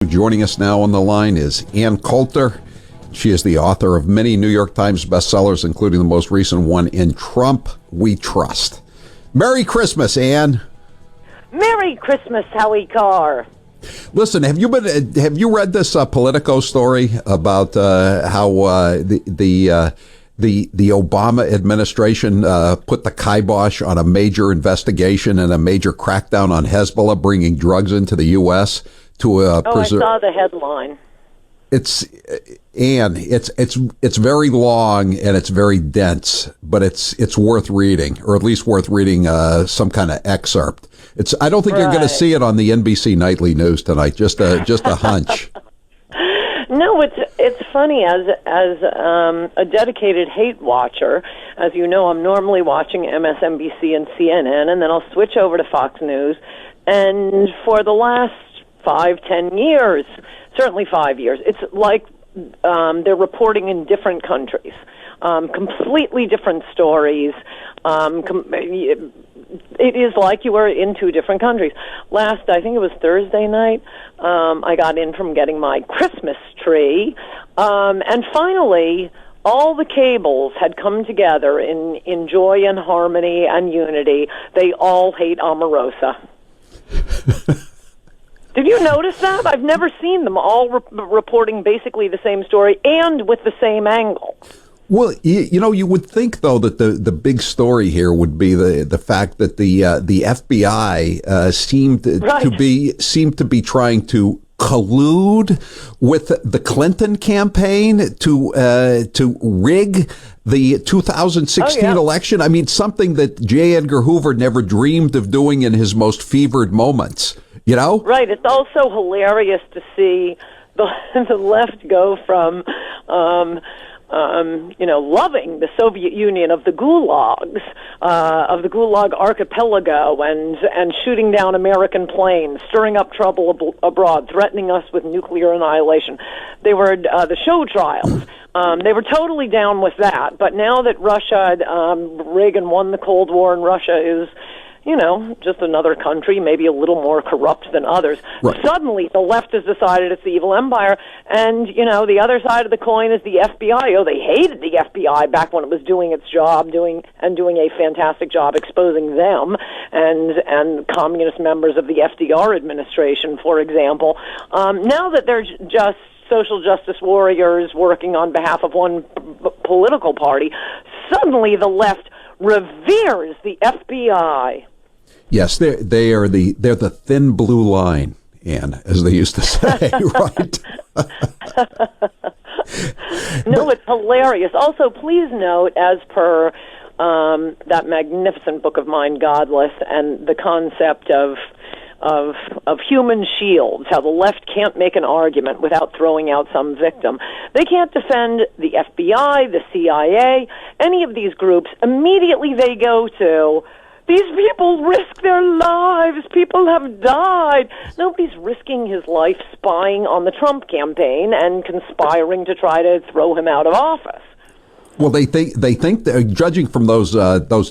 Joining us now on the line is Ann Coulter. She is the author of many New York Times bestsellers, including the most recent one, In Trump We Trust. Merry Christmas, Ann. Merry Christmas, Howie Carr. Listen, have you read this Politico story about how the Obama administration put the kibosh on a major investigation and a major crackdown on Hezbollah bringing drugs into the U.S. to I saw the headline. It's very long and it's very dense, but it's worth reading, or at least worth reading some kind of excerpt. I don't think you're going to see it on the NBC Nightly News tonight. Just a hunch. No, it's funny as a dedicated hate watcher. As you know, I'm normally watching MSNBC and CNN, and then I'll switch over to Fox News. And for the last 5-10 years, certainly 5 years, it's like they're reporting in different countries, completely different stories. It is like you were in two different countries. I think it was Thursday night, I got in from getting my Christmas tree, and finally all the cables had come together in joy and harmony and unity. They all hate Omarosa. Did you notice that? I've never seen them all reporting basically the same story and with the same angle. Well, you would think, though, that the big story here would be the fact that the FBI seemed to be trying to collude with the Clinton campaign to rig the 2016 election. I mean, something that J. Edgar Hoover never dreamed of doing in his most fevered moments. You know? Right. It's also hilarious to see the left go from loving the Soviet Union of the Gulag archipelago and shooting down American planes, stirring up trouble abroad, threatening us with nuclear annihilation. They were the show trials. They were totally down with that. But now that Reagan won the Cold War and Russia is, just another country, maybe a little more corrupt than others. Right. Suddenly, the left has decided it's the evil empire, and, the other side of the coin is the FBI. Oh, they hated the FBI back when it was doing its job, doing a fantastic job exposing them and communist members of the FDR administration, for example. Now that they're just social justice warriors working on behalf of one political party, suddenly the left reveres the FBI. Yes, they're the thin blue line, Ann, as they used to say, right? No, it's hilarious. Also, please note, as per that magnificent book of mine, Godless, and the concept of human shields, how the left can't make an argument without throwing out some victim. They can't defend the FBI, the CIA, any of these groups. Immediately they go to, these people risk their lives. People have died. Nobody's risking his life spying on the Trump campaign and conspiring to try to throw him out of office. Well, they think judging from those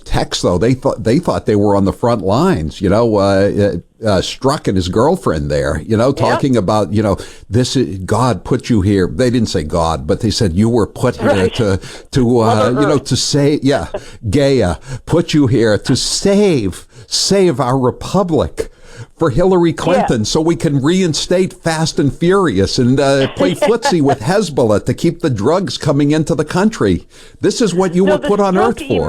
texts, though, they thought they were on the front lines. Strzok and his girlfriend there, talking about, this is, God put you here. They didn't say God, but they said you were put here to save. Yeah, Gaia put you here to save our republic. For Hillary Clinton, so we can reinstate Fast and Furious and play footsie with Hezbollah to keep the drugs coming into the country. This is what you were put on earth for.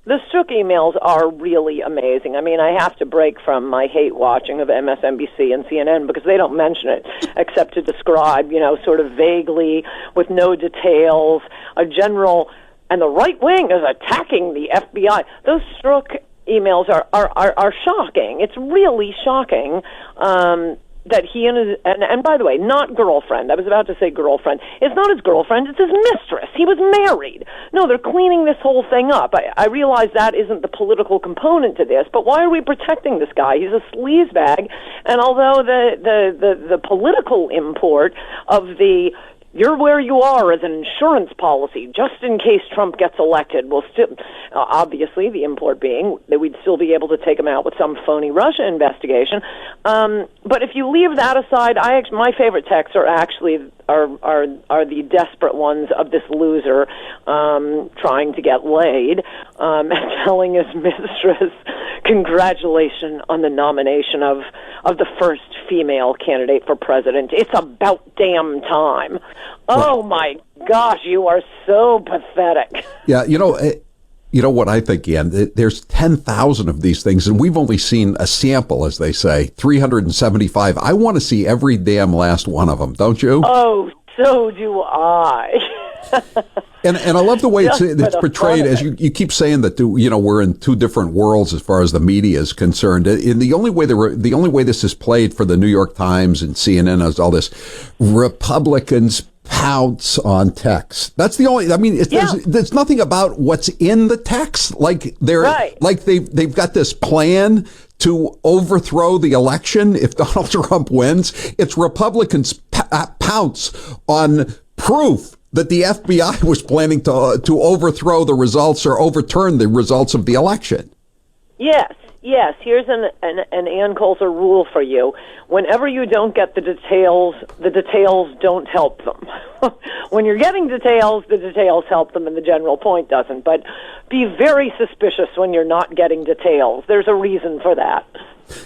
The Strzok emails are really amazing. I mean, I have to break from my hate watching of MSNBC and CNN because they don't mention it except to describe, sort of vaguely with no details, a general, and the right wing is attacking the FBI. Those Strzok emails are shocking. It's really shocking that he and by the way, not girlfriend. I was about to say girlfriend. It's not his girlfriend. It's his mistress. He was married. No, they're cleaning this whole thing up. I realize that isn't the political component to this, but why are we protecting this guy? He's a sleazebag, and although the political import of the you're where you are as an insurance policy, just in case Trump gets elected. We'll still, obviously, the import being that we'd still be able to take him out with some phony Russia investigation. But if you leave that aside, my favorite texts are actually are the desperate ones of this loser trying to get laid, telling his mistress, "Congratulations on the nomination of the first female candidate for president. It's about damn time." Oh my gosh, you are so pathetic. Yeah, you know what I think, Ian? There's 10,000 of these things, and we've only seen a sample, as they say, 375. I want to see every damn last one of them, don't you? Oh, so do I. And I love the way it's portrayed, as you keep saying that we're in two different worlds as far as the media is concerned. And the only way this is played for the New York Times and CNN is all this Republicans pounce on text. That's the only. I mean, there's nothing about what's in the text. Like they've got this plan to overthrow the election if Donald Trump wins. It's Republicans pounce on proof that the FBI was planning to overthrow the results or overturn the results of the election. Yes. Here's an Ann Coulter rule for you. Whenever you don't get the details don't help them. When you're getting details, the details help them and the general point doesn't. But be very suspicious when you're not getting details. There's a reason for that.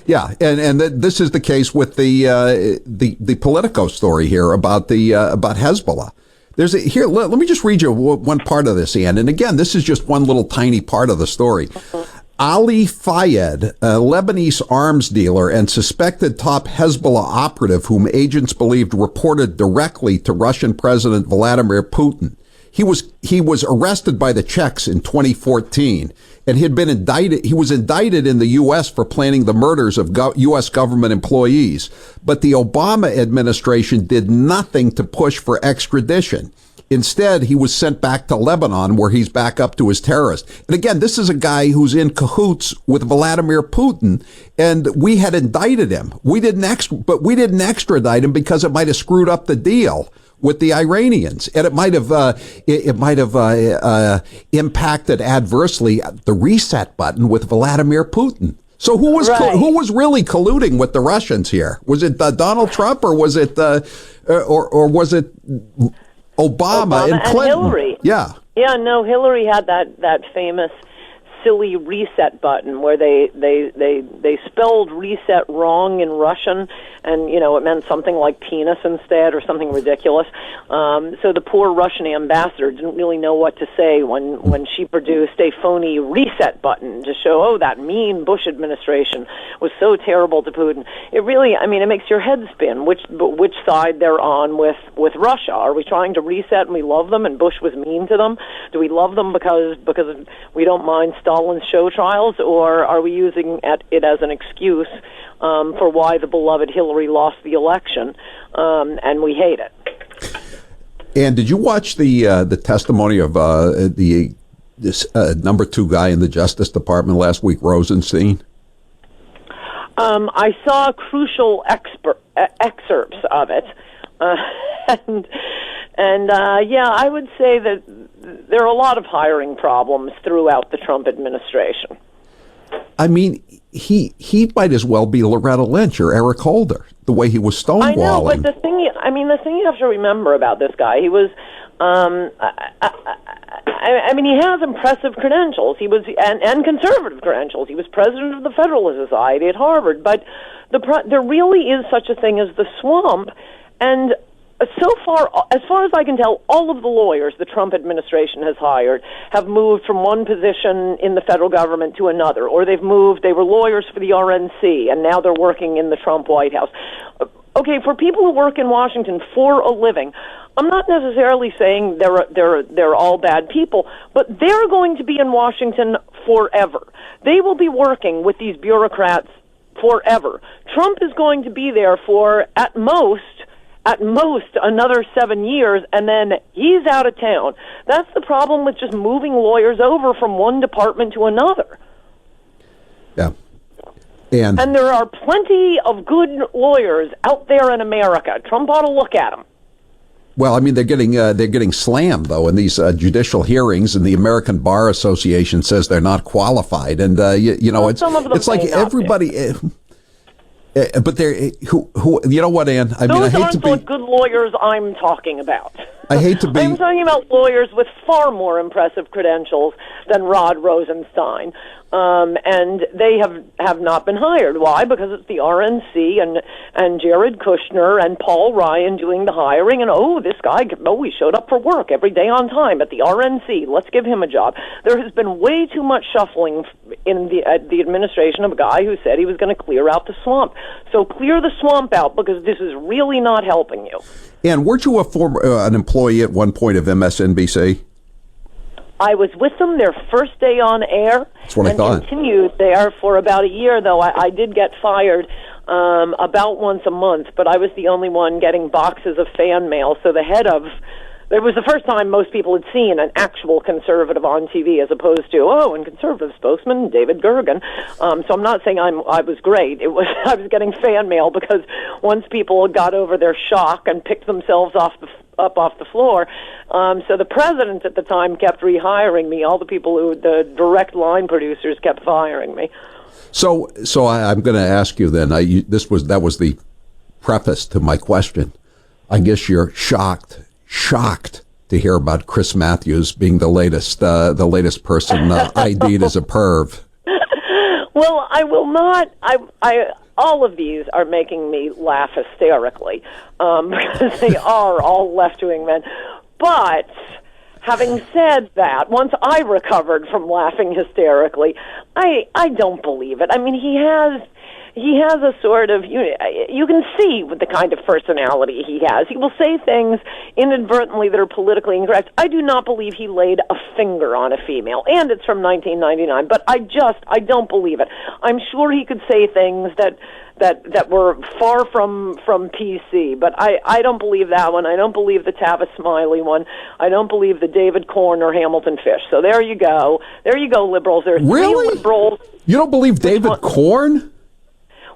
Yeah, and this is the case with the Politico story here about Hezbollah. Here, let me just read you one part of this, Ian. And again, this is just one little tiny part of the story. Ali Fayed, a Lebanese arms dealer and suspected top Hezbollah operative whom agents believed reported directly to Russian President Vladimir Putin. He was arrested by the Czechs in 2014 and he was indicted in the U.S. for planning the murders of U.S. government employees. But the Obama administration did nothing to push for extradition. Instead, he was sent back to Lebanon, where he's back up to his terrorists. And again, this is a guy who's in cahoots with Vladimir Putin, and we had indicted him. We didn't extradite him because it might have screwed up the deal with the Iranians, and it might have impacted adversely the reset button with Vladimir Putin. So who was really colluding with the Russians here? Was it Donald Trump, or was it Obama and Clinton? And Hillary. Yeah. Yeah, no, Hillary had that famous silly reset button where they spelled reset wrong in Russian, and it meant something like penis instead or something ridiculous. So the poor Russian ambassador didn't really know what to say when she produced a phony reset button to show, that mean Bush administration was so terrible to Putin. It really, it makes your head spin which side they're on with Russia. Are we trying to reset and we love them and Bush was mean to them? Do we love them because we don't mind Stalin's show trials, or are we using it as an excuse for why the beloved Hillary lost the election, and we hate it? And did you watch the testimony of this number 2 guy in the Justice Department last week, Rosenstein? I saw crucial excerpts of it, and I would say that there are a lot of hiring problems throughout the Trump administration. I mean, he might as well be Loretta Lynch or Eric Holder, the way he was stonewalling. I know, but the thing you have to remember about this guy, he was, he has impressive credentials. He was, and conservative credentials. He was president of the Federalist Society at Harvard. But there really is such a thing as the swamp, and so far, as far as I can tell, all of the lawyers the Trump administration has hired have moved from one position in the federal government to another, or they were lawyers for the RNC, and now they're working in the Trump White House. Okay, for people who work in Washington for a living, I'm not necessarily saying they're all bad people, but they're going to be in Washington forever. They will be working with these bureaucrats forever. Trump is going to be there for, at most another 7 years, and then he's out of town. That's the problem with just moving lawyers over from one department to another. Yeah. And there are plenty of good lawyers out there in America. Trump ought to look at them. Well, I mean, they're getting slammed though in these judicial hearings, and the American Bar Association says they're not qualified, and you know, well, it's like everybody. But they're who you know what, Ann? I mean, I hate to be the good lawyers I'm talking about. I hate to be. I'm talking about lawyers with far more impressive credentials than Rod Rosenstein, and they have not been hired. Why? Because it's the RNC and Jared Kushner and Paul Ryan doing the hiring. And this guy, he showed up for work every day on time at the RNC. Let's give him a job. There has been way too much shuffling in the administration of a guy who said he was going to clear out the swamp. So clear the swamp out, because this is really not helping you. And weren't you an employee at one point of MSNBC? I was with them their first day on air. That's what I thought. Continued there for about a year, though I did get fired about once a month, but I was the only one getting boxes of fan mail. So it was the first time most people had seen an actual conservative on TV, as opposed to, and conservative spokesman David Gergen. So I'm not saying I was great. I was getting fan mail because once people got over their shock and picked themselves up off the floor, so the president at the time kept rehiring me. All the the direct line producers kept firing me. So I'm going to ask you then. That was the preface to my question. I guess you're shocked to hear about Chris Matthews being the latest person ID'd as a perv. Well, I will not. All of these are making me laugh hysterically because they are all left-wing men. But having said that, once I recovered from laughing hysterically, I don't believe it. I mean, he has a sort of, you can see with the kind of personality he has. He will say things inadvertently that are politically incorrect. I do not believe he laid a finger on a female, and it's from 1999, but I don't believe it. I'm sure he could say things that were far from PC, but I don't believe that one. I don't believe the Tavis Smiley one. I don't believe the David Corn or Hamilton Fish. So there you go. There you go, liberals. There's really? 3 liberals. You don't believe David Corn?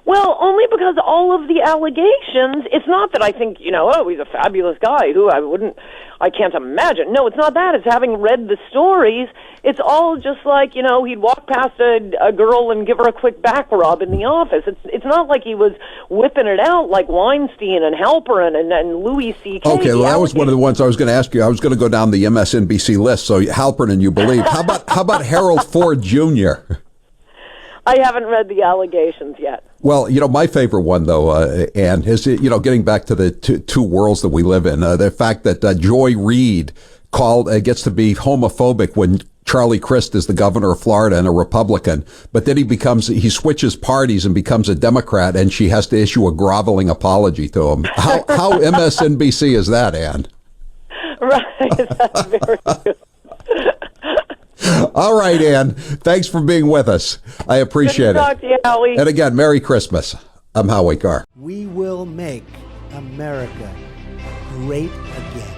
Well, only because all of the allegations, it's not that I think, he's a fabulous guy who I can't imagine. No, it's not that. It's having read the stories. It's all just like, he'd walk past a girl and give her a quick back rub in the office. It's not like he was whipping it out like Weinstein and Halperin and Louis C.K. Okay, well, that was one of the ones I was going to ask you. I was going to go down the MSNBC list, so Halperin you believe. How about Harold Ford Jr.? I haven't read the allegations yet. Well, my favorite one, though, Ann, is, getting back to the two worlds that we live in, the fact that Joy Reid gets to be homophobic when Charlie Crist is the governor of Florida and a Republican, but then he switches parties and becomes a Democrat, and she has to issue a groveling apology to him. How MSNBC is that, Ann? Right, that's very good. All right, Ann. Thanks for being with us. I appreciate it. Good to talk to you, Howie. And again, Merry Christmas. I'm Howie Carr. We will make America great again.